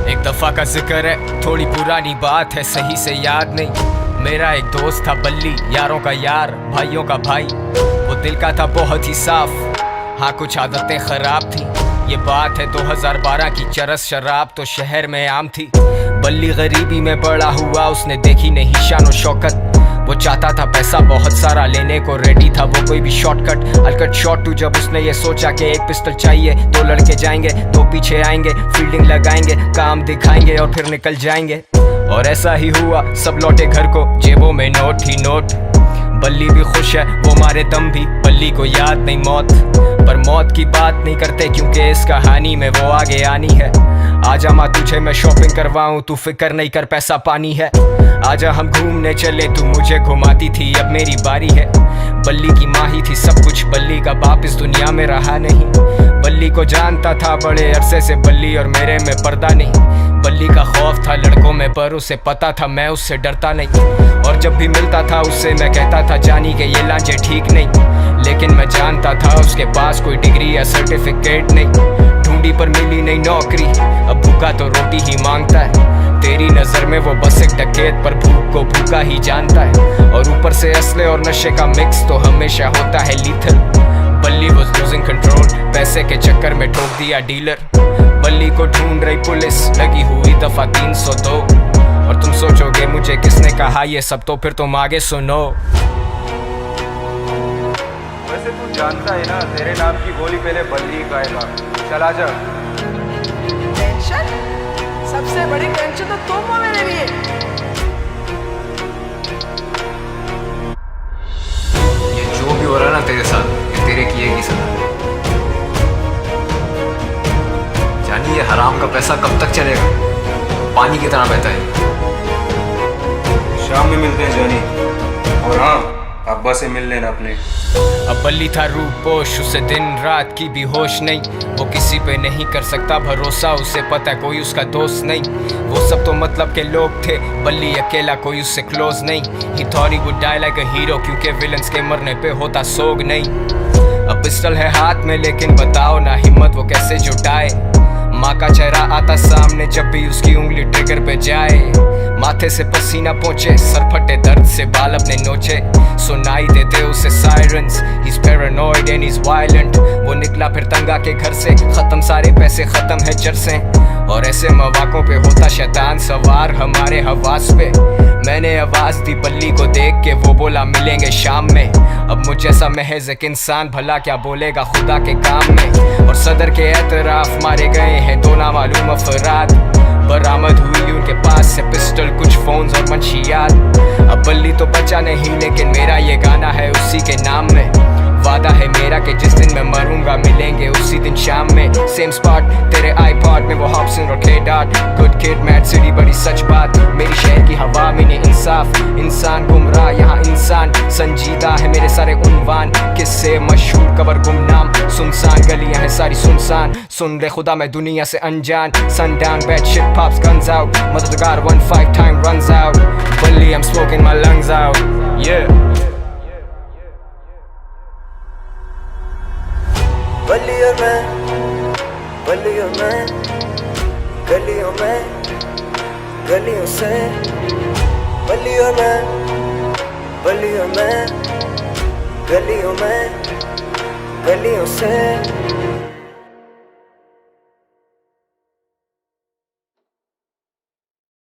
एक दफा का जिक्र है, थोड़ी पुरानी बात है, सही से याद नहीं। मेरा एक दोस्त था बल्ली, यारों का यार, भाइयों का भाई। वो दिल का था बहुत ही साफ, हाँ कुछ आदतें खराब थी। ये बात है 2012 की, चरस शराब तो शहर में आम थी। बल्ली गरीबी में बड़ा हुआ, उसने देखी नहीं शान और शौकत। वो चाहता था पैसा बहुत सारा, लेने को रेडी था वो कोई भी शॉर्टकट। अलकट शॉट टू जब उसने ये सोचा कि एक पिस्टल चाहिए, दो लड़के जाएंगे, दो पीछे आएंगे, फील्डिंग लगाएंगे, काम दिखाएंगे और फिर निकल जाएंगे। और ऐसा ही हुआ, सब लौटे घर को, जेबों में नोट ही नोट। बल्ली भी खुश है, वो मारे दम भी, बल्ली को याद नहीं मौत। पर मौत की बात नहीं करते क्योंकि इस कहानी में वो आगे आनी है। आजा माँ तुझे मैं शॉपिंग करवाऊं, तू फिक्र नहीं कर पैसा पानी है। आजा हम घूमने चले, तू मुझे घुमाती थी, अब मेरी बारी है। बल्ली की माँ ही थी सब कुछ, बल्ली का बाप इस दुनिया में रहा नहीं। बल्ली को जानता था बड़े अरसे से, बल्ली और मेरे में पर्दा नहीं। बल्ली का खौफ था लड़कों में, पर उसे पता था मैं उससे डरता नहीं। और जब भी मिलता था उससे मैं कहता था जानी के ये लांचे ठीक नहीं। लेकिन मैं जानता था उसके पास कोई डिग्री या सर्टिफिकेट नहीं। ढूंढी पर मिली नहीं नौकरी, अब भूखा तो रोटी ही मांगता है। तेरी नजर में वो बस एक डकैत, पर भूख को भूखा ही जानता है। और ऊपर से असले और नशे का मिक्स तो हमेशा होता है लीथल। बल्ली वाज लूजिंग कंट्रोल, पैसे के चक्कर में ठोक दिया डीलर। बल्ली को ढूंढ रही पुलिस, लगी हुई दफा 302। और तुम सोचोगे मुझे किसने कहा ये सब, तो फिर तुम आगे सुनो। वैसे तू जानता है ना, तेरे नाम की गोली पहले बल्ली खाएगा। चला जा। टेंशन? सबसे बड़ी टेंशन तो तुम हो मेरे लिए। ये जो भी हो रहा है ना तेरे साथ, ये तेरे किए की सजा। जानी ये हराम का पैसा कब तक चलेगा, पानी की तरह बहता है। शाम में मिलते हैं जानी, और हाँ अब्बा से मिल लेना अपने। अब बल्ली था रूपोश, उसे दिन रात की भी होश नहीं। वो किसी पे नहीं कर सकता भरोसा, उसे पता है कोई उसका दोस्त नहीं। वो सब तो मतलब के लोग थे, बल्ली अकेला कोई उससे क्लोज नहीं। He thought he would die like a hero, क्योंकि विलन्स के मरने पे होता सोग नहीं। अब पिस्टल है हाथ में, लेकिन बताओ ना हिम्मत वो कैसे जुटाए। माँ का चेहरा आता सामने जब भी उसकी उंगली ट्रिगर पे जाए। माथे से पसीना पहुंचे, सर फटे दर्द से बाल अपने नोचे। सुनाई देते उसे sirens, he's paranoid and he's violent। वो निकला फिर तंगा के घर से, खत्म सारे पैसे, खत्म है चरसे। और ऐसे मौक़ों पे होता शैतान सवार हमारे हवास पे। मैंने आवाज दी बल्ली को देख के, वो बोला मिलेंगे शाम में। अब मुझ जैसा महज एक इंसान भला क्या बोलेगा खुदा के काम में। और सदर के एतराफ मारे गए हैं दो नामालूम अफराद। बरामद हुई उनके पास से पिस्टल, कुछ फोन्स और मंशियात। अब बल्ली तो बचा नहीं, लेकिन मेरा ये गाना है उसी के नाम में। वादा है मेरा कि जिस दिन मैं मरूंगा मिलेंगे उसी दिन शाम में। सेम स्पॉट तेरे आईपॉड में, वो हॉब्सन और के-डॉट। गुड किड मैड सिटी बड़ी सच बात, मेरी शहर की हवा में नहीं इंसाफ। इंसान गुमराह यहाँ इंसान संजीदा है, मेरे सारे उन्वान किससे मशहूर कबर गुमनाम। सुनसान गलियां हैं सारी सुनसान, सुन ले खुदा मैं दुनिया से अनजान। Sundown bad shit pops guns out, मददगार 1-5 time runs out। बल्ली I'm smoking my lungs out, yeah। बल्ली और मैं, बल्ली और मैं, गलियों में, गलियों से। बल्ली और मैं, बल्ली और मैं, गलियों में, गलियों से।